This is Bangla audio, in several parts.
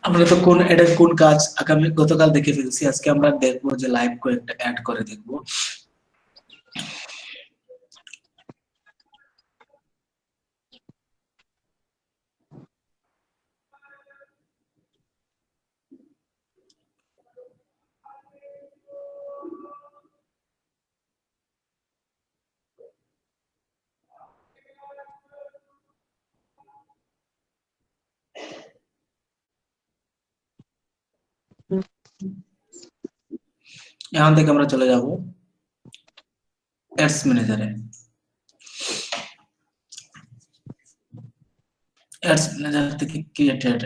আমরা তো এটা কোন কাজ আগামী গতকাল দেখে ফেলছি, আজকে আমরা দেখবো যে লাইভ কয়েকটা অ্যাড করে দেখবো। এখান থেকে আমরা চলে যাব অ্যাডস ম্যানেজারে। অ্যাডস ম্যানেজার থেকে ক্রিয়েটেড,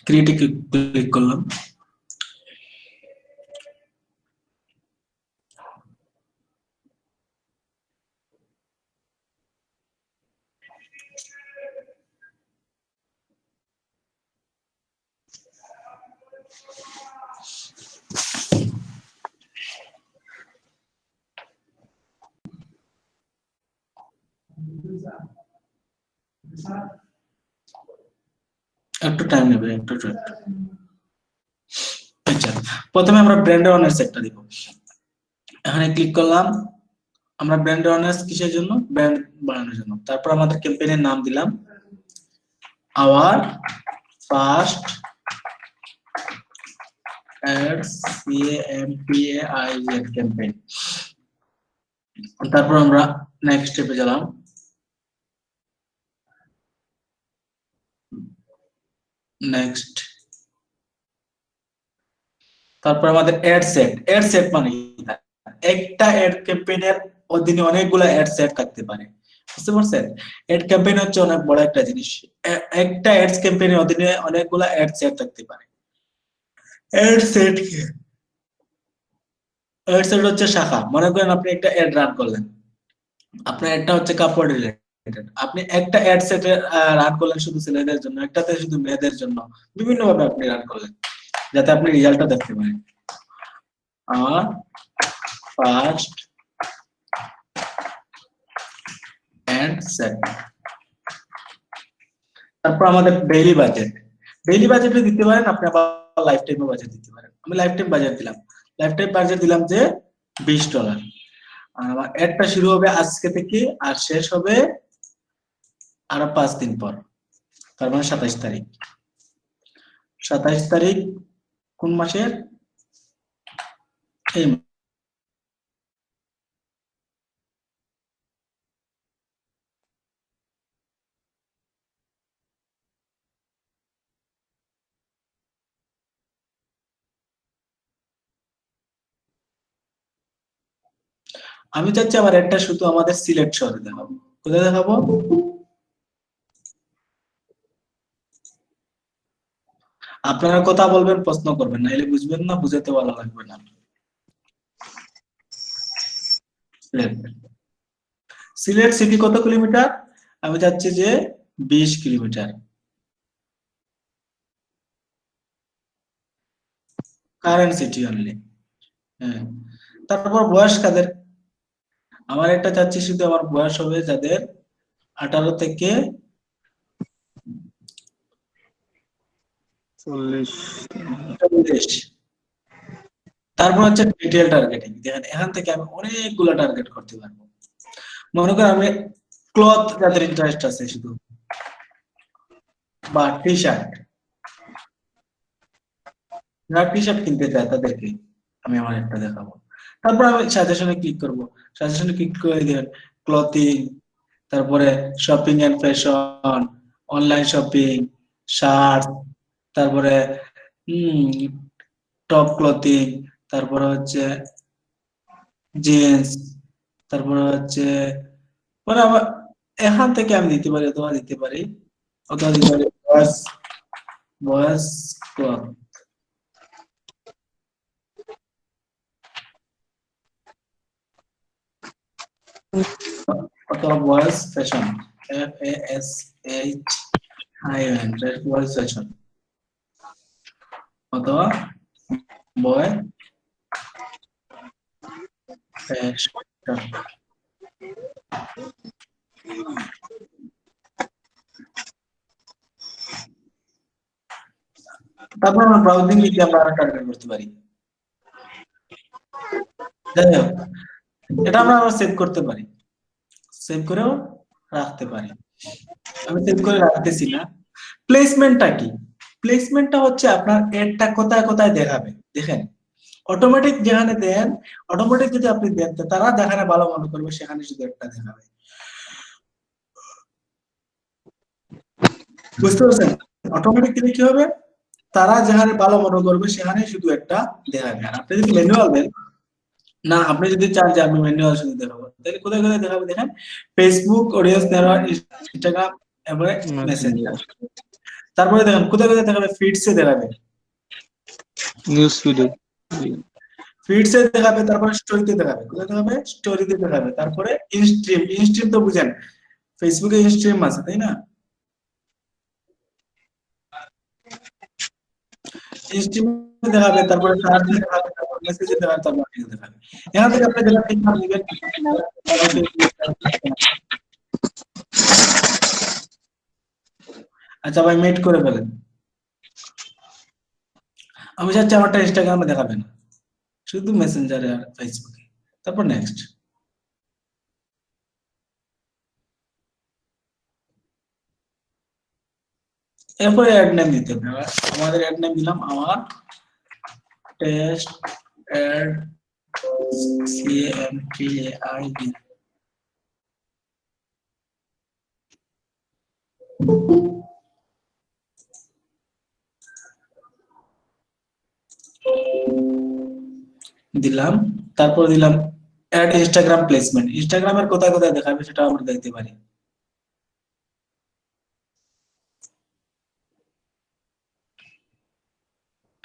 ক্রিয়েটে ক্লিক করলাম। একটু টাইম নেবে, একটু। আচ্ছা, প্রথমে আমরা ব্র্যান্ড অ্যাওয়ারনেস একটা দিব। এখানে ক্লিক করলাম। আমরা ব্র্যান্ড অ্যাওয়ারনেস কিসের জন্য? ব্র্যান্ড বাড়ানোর জন্য। তারপর আমাদের ক্যাম্পেইনের নাম দিলাম our first ads, CAMPAIN campaign. তারপর আমরা নেক্সট স্টেপে গেলাম। নেক্সট, তারপর আমাদের অ্যাড সেট মানে একটা অ্যাড ক্যাম্পেইনের অধীনে অনেকগুলো অ্যাড সেট থাকতে পারে, বুঝতে পারছেন? অ্যাড ক্যাম্পেইন হচ্ছে অনেক বড় একটা জিনিস। একটা অ্যাডস ক্যাম্পেইনের অধীনে অনেকগুলো অ্যাড সেট থাকতে পারে। অ্যাড সেট কি? অ্যাড সেট হচ্ছে শাখা। মনে করেন আপনি একটা অ্যাড রান করলেন, আপনার অ্যাডটা হচ্ছে কাপড় রিলেটেড, আপনি একটা অ্যাড সেট রান করলেন শুধু ছেলেদের জন্য, একটাতে শুধু মেয়েদের জন্য, বিভিন্ন ভাবে আপনি রান করলেন যাতে আপনি রেজাল্টটা দেখতে পারেন। আর ফার্স্ট অ্যাড সেট। তারপর আমাদের ডেইলি বাজেটে দিতে পারেন, আপনি আবার লাইফ টাইমে বাজেট দিতে পারেন। আমি লাইফ টাইম বাজেট দিলাম। লাইফ টাইম বাজেট দিলাম যে $20। আর আমার অ্যাডটা শুরু হবে আজকে থেকে আর শেষ হবে আরো 5 দিন পর, তার মানে 27 তারিখ। 27 তারিখ কোন মাসের? এই আমি চাচ্ছি আমার অ্যাডটা শুধু আমাদের সিলেক্ট শহরে দেখাবো। কোথায় দেখাবো? আপনারা কথা বলবেন, প্রশ্ন করবেন, নাইলে বুঝবেন না, বুঝাতে ভালো লাগবে না। সিলেট সিটি কত কিলোমিটার? আমি চাচ্ছি যে 20 কিলোমিটার। Current city only. হ্যাঁ, তারপর বয়স কাদের? আমার এটা চাচ্ছি শুধু আমার বয়স হবে যাদের 18 থেকে 40। তারপর হচ্ছে ডিটেল টার্গেটিং। দেখেন এখান থেকে আমি অনেকগুলো টার্গেট করতে পারবো। মনে করেন আমি ক্লথ যাদের ইন্টারেস্ট আছে শুধু, বা টি শার্ট, যারা টি শার্ট কিনতে চায় তাদেরকে আমি আমার একটা দেখাবো। তারপর আমি সাজেশনে ক্লিক করব। সাজেশনে ক্লিক করে দেন ক্লথিং, তারপরে shopping and fashion, online shopping, shirt, তারপরে টপ ক্লথিং, তারপরে হচ্ছে জিন্স, তারপরে হচ্ছে মানে আবার এখান থেকে আমি দিতে পারি, অথবা দিতে পারি বয়েজ বয়েজ ক্লথ, অথবা boys fashion, FASHION, boys fashion, অথবা বয় ফ্যাশন। তারপর আমরা ব্রাউজিং দিকে আমরা টার্গেট করতে পারি। যাই হোক, এটা আমরা আবার সেভ করতে পারি, সেভ করেও রাখতে পারি। আমি সেভ করে রাখতেছি না। প্লেসমেন্টটা কি? প্লেসমেন্টটা হচ্ছে আপনার এডটা কোথায় কোথায় দেখাবে। দেখেন অটোমেটিক যেখানে দেন, অটোমেটিক যদি আপনি দেন তো তারা যেখানে ভালো মনে করবে সেখানে শুধু একটা দেখাবে, বুঝতে পারছেন? অটোমেটিক দিলে কি হবে? তারা যেখানে ভালো মনে করবে সেখানে শুধু একটা দেখাবে। আর আপনি যদি ম্যানুয়াল দেন, না আপনি যদি চান যে আমি ম্যানুয়াল শুধু দেখাবো, তাহলে কোথায় কোথায় দেখাবে দেখেন? ফেসবুক অডিয়েন্স নেটওয়ার্ক, ইনস্টাগ্রাম, এবারে মেসেঞ্জার। তারপরে দেখেন কোথায় কোথায় দেখাবে? ফিডসে দেখাবে, নিউজ ফিডে, ফিডসে দেখাবে, তারপরে স্টোরিতে দেখাবে। কোথায় দেখাবে? স্টোরিতে দেখাবে। তারপরে ইনস্ট্রিম তো বুঝেন, ফেসবুকে ইনস্ট্রিম আছে তাই না? ইনস্ট্রিমে দেখাবে, তারপরে সার্চে দেখাবে, তারপর মেসেজে দেখাবে, তারপর আর্টিকেল দেখাবে। এখান থেকে আপনি যেটা ঠিক নাম দিবেন। আচ্ছা ভাই, মেট করে ফেলেন। আমি চাচ্ছি আমারটা ইনস্টাগ্রামে দেখাবে না, শুধু মেসেঞ্জারে আর ফেসবুকে। তারপর নেক্সট। এরপরে অ্যাড নেম দিতে হবে। আমাদের অ্যাড নেম দিলাম আমার টেস্ট অ্যাড CAMPAID। দিলাম, তারপর দিলাম অ্যাড ইনস্টাগ্রাম প্লেসমেন্ট। ইনস্টাগ্রামের কোথায় কোথায় দেখাবে সেটা আমরা দেখতে পারি।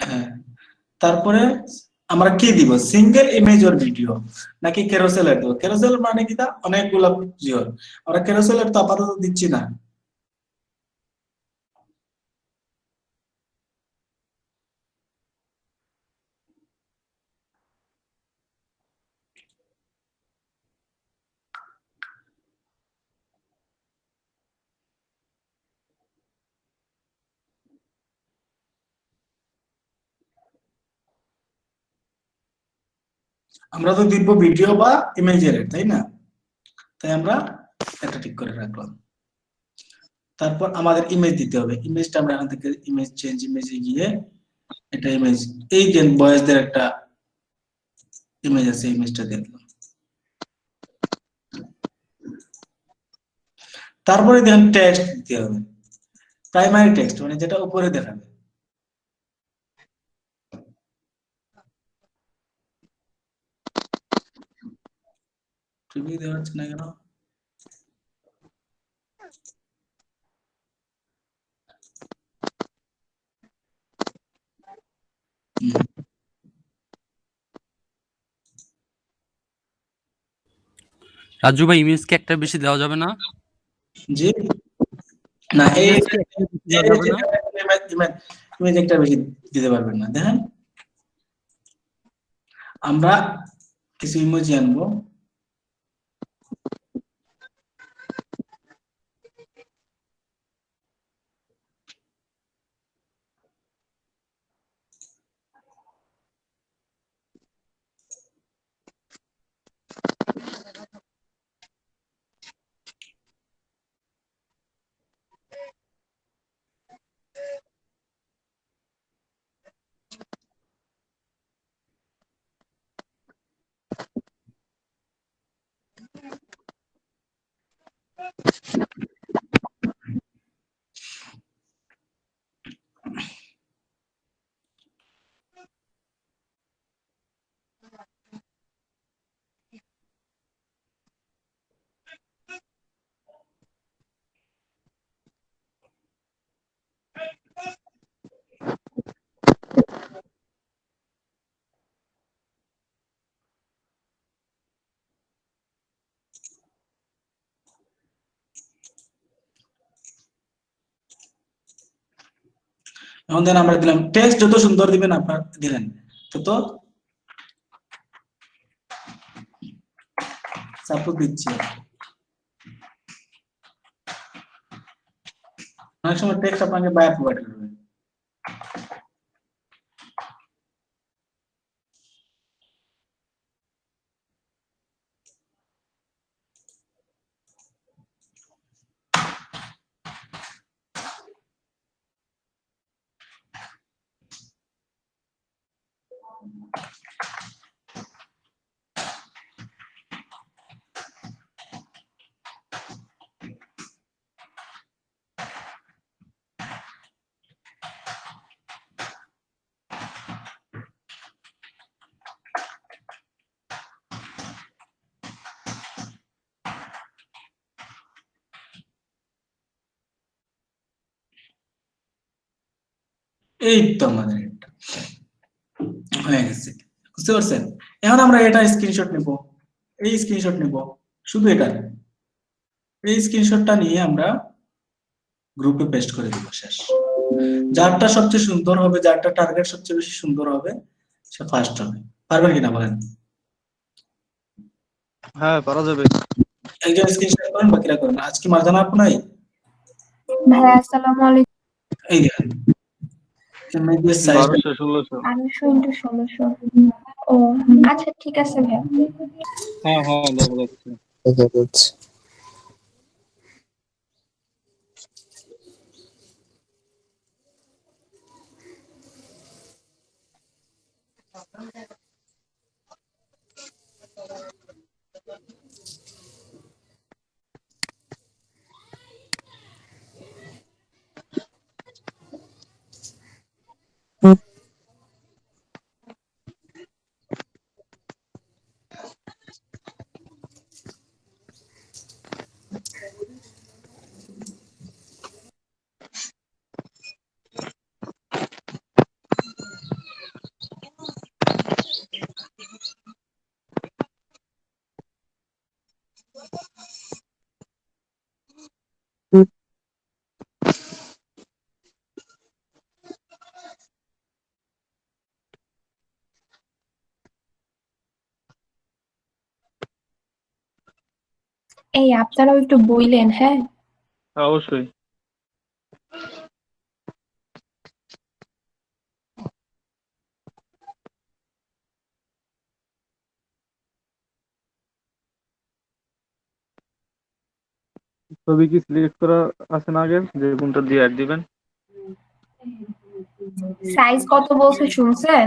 হ্যাঁ, তারপরে আমরা কি দিব, সিঙ্গেল ইমেজ অর ভিডিও নাকি ক্যারোসেল এর দেব? ক্যারোসেল মানে কি, তা অনেকগুলো জিওর, আমরা ক্যারোসেল এর তো আপাতত দিচ্ছি না। আমরা তো দিব ভিডিও বা ইমেজের, তাই না? তাই আমরা এটা ঠিক করে রাখলাম। তারপর আমাদের ইমেজ দিতে হবে। ইমেজটা আমরা এখান থেকে ইমেজ চেঞ্জ ইমেজে গিয়ে এটা ইমেজ, এই যে বয়েজদের একটা ইমেজ আছে, ইমেজটা দেখলাম। তারপরে দেখেন টেক্সট দিতে হবে, প্রাইমারি টেক্সট মানে যেটা উপরে দেখাবে। প্রিভিউ দেওয়া হচ্ছে না কেন? রাজু ভাই ইমেজকে একটা বেশি দেওয়া যাবে না? জি না, এই ইমেজকে একটা বেশি দেওয়া যাবে না? ইমেজ একটা বেশি দিতে পারবেন না। দেখেন আমরা কিছু ইমোজি আনবো। এখন দেন আমরা দিলাম টেক্সট, যত সুন্দর দিবেন আপনার দিলেন তত সাপোর্ট দিচ্ছি। অনেক সময় টেক্সট আপনাকে বায়ার প্রোভাইড করবে। এই তো আমাদের এটা হয়ে গেছে, বুঝতে পারছেন? এখন আমরা এটা স্ক্রিনশট নেব, এই স্ক্রিনশট নেব, শুধু এটা, এই স্ক্রিনশটটা নিয়ে আমরা গ্রুপে পেস্ট করে দিব। শেষ। যারটা সবচেয়ে সুন্দর হবে, যারটা টার্গেট সবচেয়ে বেশি সুন্দর হবে, সে ফার্স্ট হবে। পারবেন কিনা বলেন? হ্যাঁ পারা যাবে। একজন স্ক্রিনশট করেন, বাকিরা করেন। আজকে মার্জানা আপু নাই? ভাইয়া আসসালামু আলাইকুম। এই দেখেন ইমেজের সাইজ 1200 1600 1200 ইন্টু 1600। ও আচ্ছা ঠিক আছে ভাইয়া। হ্যাঁ হ্যাঁ দেখা যাচ্ছে। দেখা যাচ্ছে। এই আপনারাও একটু বইলেন, হ্যাঁ? অবশ্যই। ছবি কি সিলেক্ট করা আছে না আগে, যে কোনটা দিয়ে অ্যাড দিবেন? সাইজ কত বলছে শুনছেন?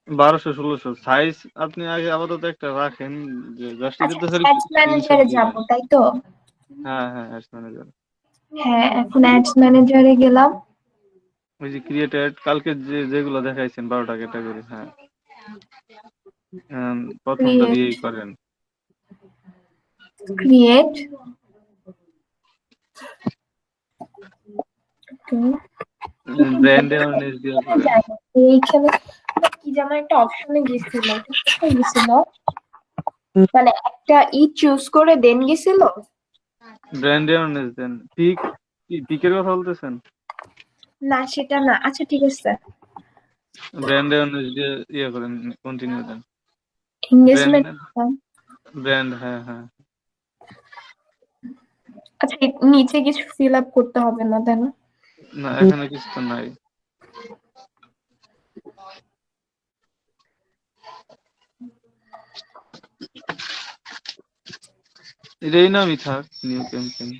1200 1600 সাইজ আপনি আগে আপাতত একটা রাখেন, যে জাস্ট আচ্ছা এটা খালি অ্যাডস স্ক্রিনশট ম্যানেজারে যাব দিবেন। তাই তো? হ্যাঁ হ্যাঁ অ্যাডস ম্যানেজার। হ্যাঁ এখন অ্যাডস ম্যানেজারে গেলাম। ওই যে ক্রিয়েটেড কালকে যেগুলো দেখাইছেন 12টা ক্যাটাগরি, হ্যাঁ প্রথমটা ক্রিয়েট দিয়েই করেন। ক্রিয়েট ব্র্যান্ড অ্যাওয়ারনেস দিয়ে করেন। এইখানে কি যেন একটা অপশনে গেছিল, এটা কোথায় গেছিল? মানে একটা চুজ করে দেন গেছিল। ব্র্যান্ড অ্যাওয়ারনেস দেন। পিকের কথা বলতেছেন? না সেটা না, আচ্ছা ঠিক আছে। ব্র্যান্ড অ্যাওয়ারনেস দিয়ে ইয়ে করেন, কন্টিনিউ দেন। এঙ্গেজমেন্ট। ব্র্যান্ড, হ্যাঁ হ্যাঁ। আচ্ছা নিচে কিছু ফিল আপ করতে হবে না তাই না? না এখানে কিছু তো নাই। এটাই নামই থাক, নিউ ক্যাম্পেইন।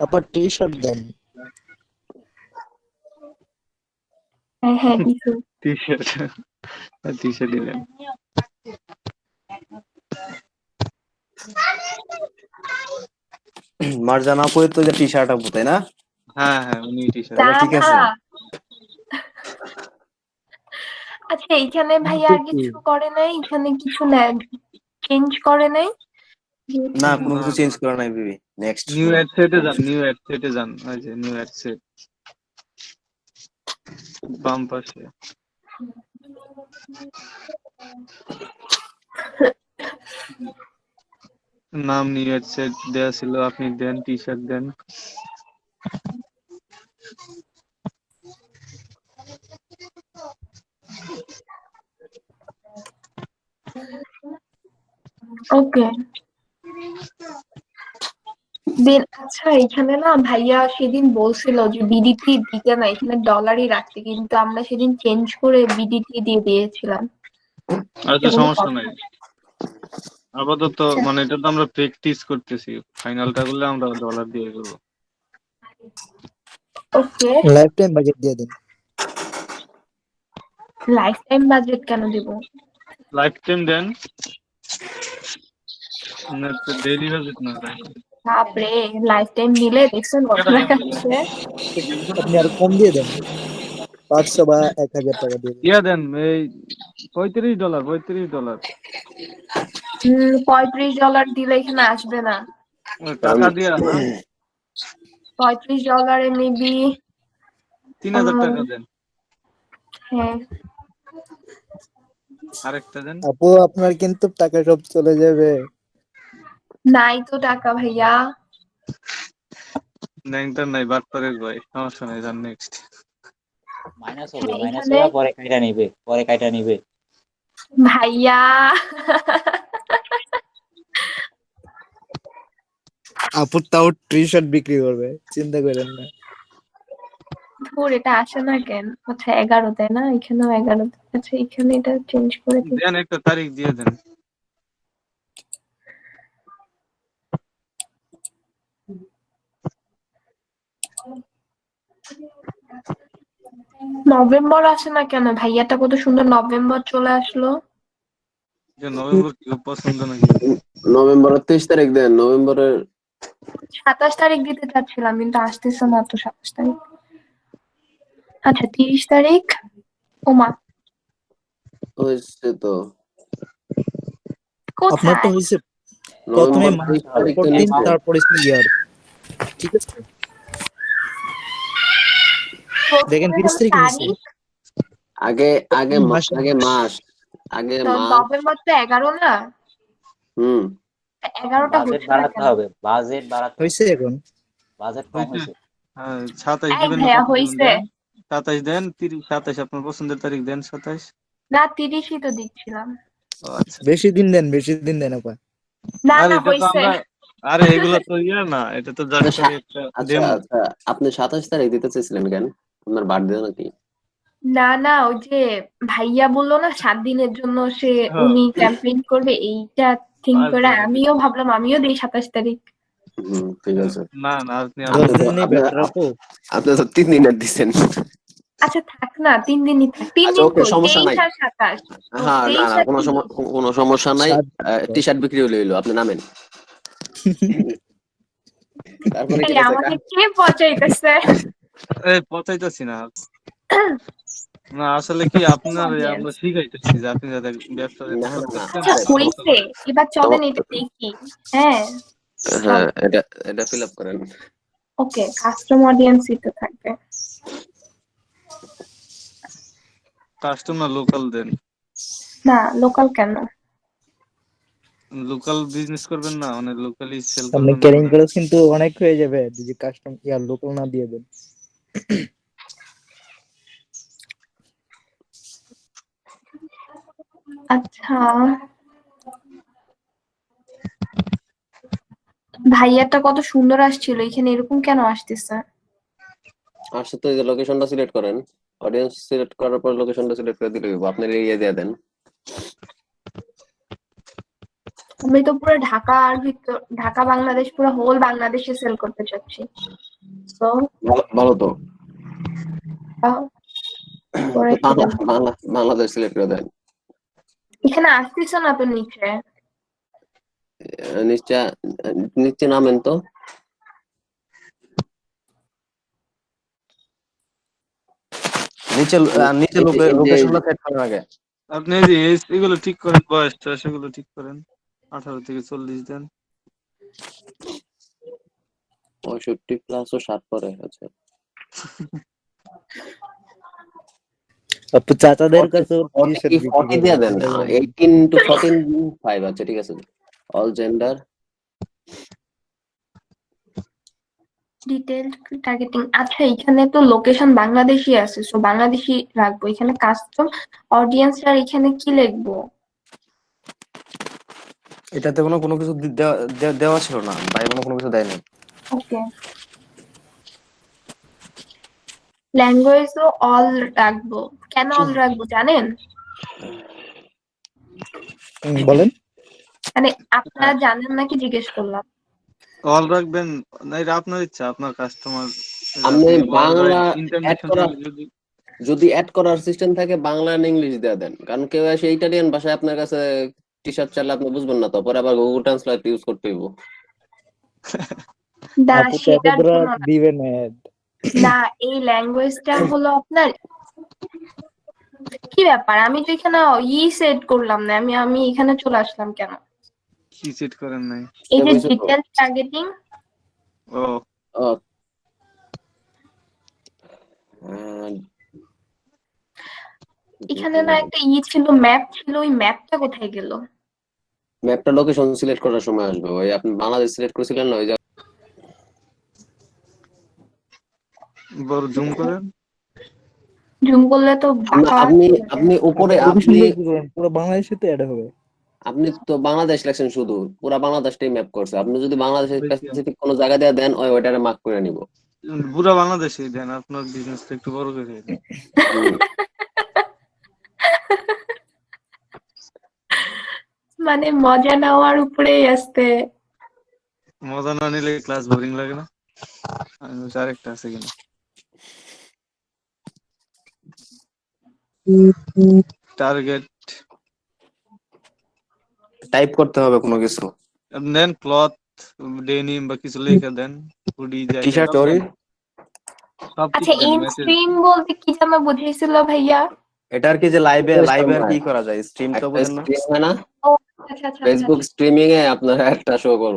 আবার টি শার্ট দেন। হ্যাঁ হ্যাঁ কিছু। টি শার্ট, টি শার্ট দিলেন। মার্জানা আপু তো যে টি শার্ট আপু তাই না? হ্যাঁ হ্যাঁ উনি টি শার্ট। না ঠিক না আছে। আচ্ছা এইখানে ভাইয়া আর কিছু করে নাই, এখানে কিছু না চেঞ্জ করে নাই। না কোনো কিছু চেঞ্জ করা নাই বেবি। নেক্সট। নিউ অ্যাড সেটে যান, নিউ অ্যাড সেটে যান, ওই যে নিউ অ্যাড সেট বাম পাশে। নাম নিউ অ্যাড সেট দেয়া ছিল, আপনি দেন টি শার্ট দেন। ওকে দেন। আচ্ছা এখানে না ভাইয়া সেদিন বলছিল যে বিডিটি দিতে না, এখানে ডলারই রাখতে, কিন্তু আমরা সেদিন চেঞ্জ করে বিডিটি দিয়ে দিয়েছিলাম। আচ্ছা এরকম সমস্যা কথা। নাই। আপাতত আচ্ছা, মানে এটা তো আমরা প্র্যাকটিস করতেছি, ফাইনালটা করলে আমরা ডলার দিয়ে করবো। ওকে লাইফ টাইম বাজেট দিয়ে দিন। লাইফ টাইম বাজেট কেন দিব? লাইফ টাইম দেন, ডেইলি বাজেট না। বাপরে লাইফ টাইম দিলে দেখছেন কত দেখাচ্ছে। আপনি আরো কম দিয়ে দেন, 500 বা 1000 টাকা দিয়ে দিন। ইয়া দেন এই $35 $35। $35 দিলে এখানে আসবে না। টাকা দিয়া না, $35 মেবি। 3000 টাকা দেন। হ্যাঁ আরেকটা দেন। আপু আপনার কিন্তু টাকা সব চলে যাবে। নাই তো টাকা ভাইয়া। ন্যাংটার নাই, বাটপারের ভাই, সমস্যা নাই, যান নেক্সট। মাইনাস হবে, হ্যাঁ মাইনাস এখানে হয়ে পরে কাইটা নিবে, পরে কাইটা নিবে। ভাইয়া আপুর তাও টি শার্ট বিক্রি করবে, চিন্তা করেন না। ধুর, এটা আসে না কেন? আচ্ছা 11 তাই না? এখানেও 11। আচ্ছা এখানে এটা চেঞ্জ করে দিই। দেন একটা তারিখ দিয়ে দেন। নভেম্বর আসে না কেন? ভাইয়াটা কত সুন্দর নভেম্বর চলে আসলো। যে নভেম্বর কি খুব পছন্দ নাকি? নভেম্বরের 23 তারিখ দেন, নভেম্বরের 27 তারিখ দিতে চাচ্ছিলাম কিন্তু আসতেছে না তো 27 তারিখ। আচ্ছা 30 তারিখ। ওমা, হয়েছে তো। আপনার তো কোথায়? হয়েছে প্রথমে নভেম্বর মাস, 23 তারিখ তারপর তো দিন, নিচে। তারপরে ইয়ার। ঠিক আছে, দেখেন প্রথমে 30 হলো তারিখ হয়েছে। তারিখ। আগে আগে মাস আগে মাস, আগে তো মাস। নভেম্বর তো 11 না? হুম 11টা বাজেট হচ্ছে না বাড়াতে কেন? হবে, বাজেট বাড়াতে হবে। হয়েছে এখন। বাজেট কম হয়েছে? হয়েছে। হ্যাঁ 27 এই দিবেন না, ভাইয়া কত দিবেন হইছে। দেন? 27 দেন, 30, 27 আপনার পছন্দের তারিখ দেন, 27। না 30ই তো দিচ্ছিলাম। ও আচ্ছা। বেশি দিন দেন, বেশি দিন দেন আপা। না আরে না এটা তো হইছে। আমরা, আরে এগুলো তো ইয়ে না, এটা তো জাস্ট আচ্ছা খালি একটা আচ্ছা ডেমো। আচ্ছা, আপনি 27 তারিখ দিতে চেয়েছিলেন কেন? আপনার বার্থডে নাকি? না না, ওই যে ভাইয়া বললো না 7 দিনের জন্য সে হ্যাঁ উনি ক্যাম্পেইন করবে, এইটা থিঙ্ক করে আসবে নাকি? আমিও ভাবলাম আমিও দেই 27 তারিখ। ঠিক আছে। না না, আপনি দশ আপনি আসবেন তো না। দিনই আপনি বেটার আপু। আপনি তো 3 দিনের দিচ্ছেন। আচ্ছা থাক না, 3 দিনই থাক। 3 আচ্ছা দিন ওকে, কই, সমস্যা 23 নাই। আর 27। ও হ্যাঁ না 23 না, আর 30। কোনো সমস্যা নাই। সাত টি শার্ট বিক্রি হলে হইলো, আপনি নামেন। তারপরে কি এই আছে আমাকে কে পচাইতেছে? এই পচাইতেছি না। না আসলে কি আপনার আমরা অডিয়েন্স। শিখাইতেছি যে আপনি যাতে ব্যবসা না না না, করতেছেন আচ্ছা আরে সেটা ভালো হইছে, করে। এবার চলেন এটা দেখি। হ্যাঁ হ্যাঁ, চলো। এটা এটা ফিল আপ করেন। ওকে, কাস্টম অডিয়েন্সই তো থাকবে। কাস্টমার লোকাল দেন। না লোকাল কেন? লোকাল বিজনেস করবেন না, মানে লোকালি সেল আপনি করবেন না। ক্যারিং খরচ কিন্তু অনেক হয়ে যাবে যদি কাস্টম ইয়ার লোকাল না দিয়ে দেন। আচ্ছা ভাইয়াটা কত সুন্দর আসছিল, এখানে এরকম কেন আসতেছে? আসলে তো এই যে লোকেশনটা সিলেক্ট করেন, অডিয়েন্স সিলেক্ট করার পর লোকেশনটা সিলেক্ট করে দিলে হইবো। আপনার এরিয়া দিয়ে দেন। আমি তো পুরো ঢাকার ভিতর, ঢাকা বাংলাদেশ, পুরো হোল বাংলাদেশে সেল করতে চাচ্ছি। তো ভালো তো। করে তো কি দেব? বাংলাদেশ সিলেক্ট করে দেন। এখানে আসতেছে না তো নিচে। নিচে নিচে নামেন তো। নিচে নিচে লোকেশনটা সেট করার আগে আপনি এই যে এগুলো ঠিক করেন, বয়সটা সেগুলো ঠিক করেন, 18 থেকে 40 দেন। 65+ ও 7 পরে। আচ্ছা আপু চাচাদের কাছে টি শার্ট বিক্রি 40 করবে, দিয়ে দেন। চিন্তা করেন। 18 to 14 5। আচ্ছা ঠিক আছে। All gender. Detailed targeting. আচ্ছা এখানে তো লোকেশন বাংলাদেশি আছে, সো বাংলাদেশি রাখবো। এখানে কাস্টম অডিয়েন্স আর এখানে কি লিখবো? এটাতে কোনো কিছু দেওয়া ছিল না, ভাই কোনো কিছু দেয়নি। ওকে, ল্যাঙ্গুয়েজও অল রাখবো। কেন অল রাখবো জানেন? বলেন। মানে আপনারা জানেন নাকি জিজ্ঞেস করলাম। অল রাখবেন না, এটা আপনার ইচ্ছা, আপনার কাস্টমার। আপনি বাংলা অ্যাড করা, ইন্টারন্যাশনাল যদি যদি অ্যাড করার সিস্টেম থাকে বাংলা আর ইংলিশ দিয়ে দেন, কারণ কেউ এসে ইটালিয়ান ভাষায় আপনার কাছে টি শার্ট চাইলে আপনি বুঝবেন না, তো পরে আবার গুগল ট্রান্সলেট ইউজ করতে হইব। না আপু তো এত সেটার দূর জন্য না। দিবেন ad। না এই ল্যাঙ্গুয়েজটা হলো আপনার, কি ব্যাপার? আমি তো এখানে সেট করলাম না, আমি আমি এখানে চলে আসলাম কেন? কি সেট করেন নাই? এই যে হয়েছে তো। ডিটেইল টার্গেটিং, ও আহ, আহ, এখানে না একটা ছিল, ম্যাপ ছিল, ওই ম্যাপটা কোথায় গেল? ম্যাপটা লোকেশন সিলেক্ট করার সময় আসবে। ওই আপনি বাংলাদেশ সিলেক্ট করেছিলেন না, ওই যে বড় জুম করেন। জুম করলে তো বাঁকা আপনি চলে যায়। আপনি উপরে আপনি লোকেশন আপনি বের করবেন, পুরো বাংলাদেশে তো অ্যাড হবে। আপনি তো বাংলাদেশ লেখছেন শুধু, পুরা বাংলাদেশটাই ম্যাপ করছে। আপনি যদি বাংলাদেশের বুঝছি। স্পেসিফিক কোনো জায়গা দিয়ে দেন, ওইটারে মার্ক করে নিব। পুরা বাংলাদেশে দেন, আপনার বিজনেসটা একটু বড় করে দেন। হুম। মানে মজা নেওয়ার উপরেই আসতে। মজা না নিলে ক্লাস বোরিং লাগে না? আমি বলছি আরেকটা আছে কিনা। টার্গেট টাইপ করতে হবে কোনো কিছু। দেন, ক্লথ, ডেনিম বা কিছু লিখে দেন, হুডি, টি জ্যাকেট শার্ট ওরি, সব আচ্ছা, কিছু দেন, ইন মেসেজ। স্ট্রিম বলতে কি যেন বুঝিয়েছিল ভাইয়া? এটা আর কি যে লাইভে আর কি একটা করা যায়, স্ট্রিম তো বোঝেন না? স্ট্রিম হয় না, ও আচ্ছা আচ্ছা আচ্ছা ফেসবুক স্ট্রিমিং এ আপনার একটা শো করবে।